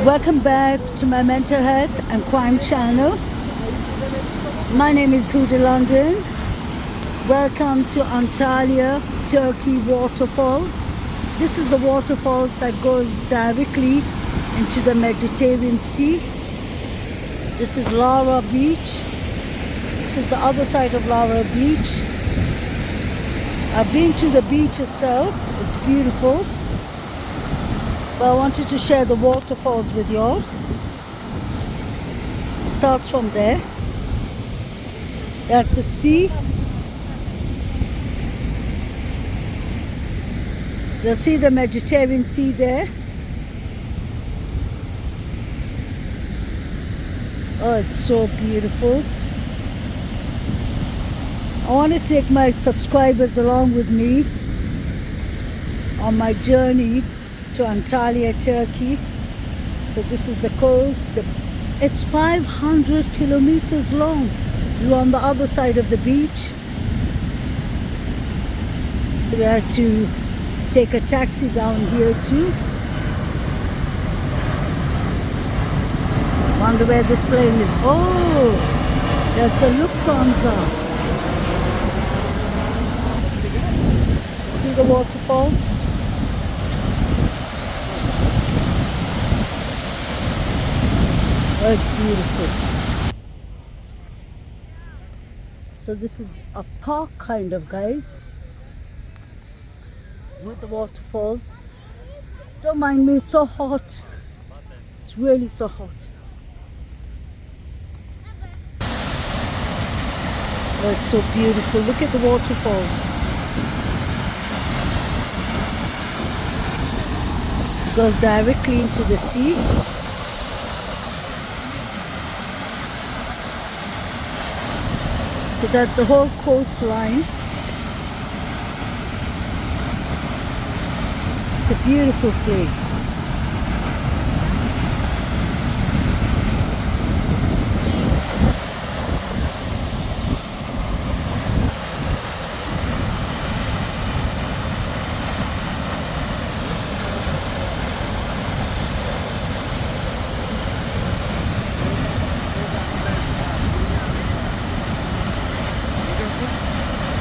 Welcome back to my mental health and crime channel. My name is Huda London. Welcome to Antalya, Turkey Waterfalls. This is the waterfalls that goes directly into the Mediterranean Sea. This is Lara Beach. This is the other side of Lara Beach. I've been to the beach itself. It's beautiful. But I wanted to share the waterfalls with you all. It starts from there. That's the sea. You'll see the Mediterranean Sea there. Oh, it's so beautiful. I want to take my subscribers along with me on my journey to Antalya, Turkey. So this is the coast. It's 500 kilometers long. You're on the other side of the beach. So we had to take a taxi down here too. Wonder where this plane is. Oh, that's a Lufthansa. See the waterfalls? Oh, it's beautiful. So this is a park kind of, guys, with the waterfalls. Don't mind me, it's so hot. It's really so hot. Oh, it's so beautiful. Look at the waterfalls. It goes directly into the sea. So that's the whole coastline. It's a beautiful place.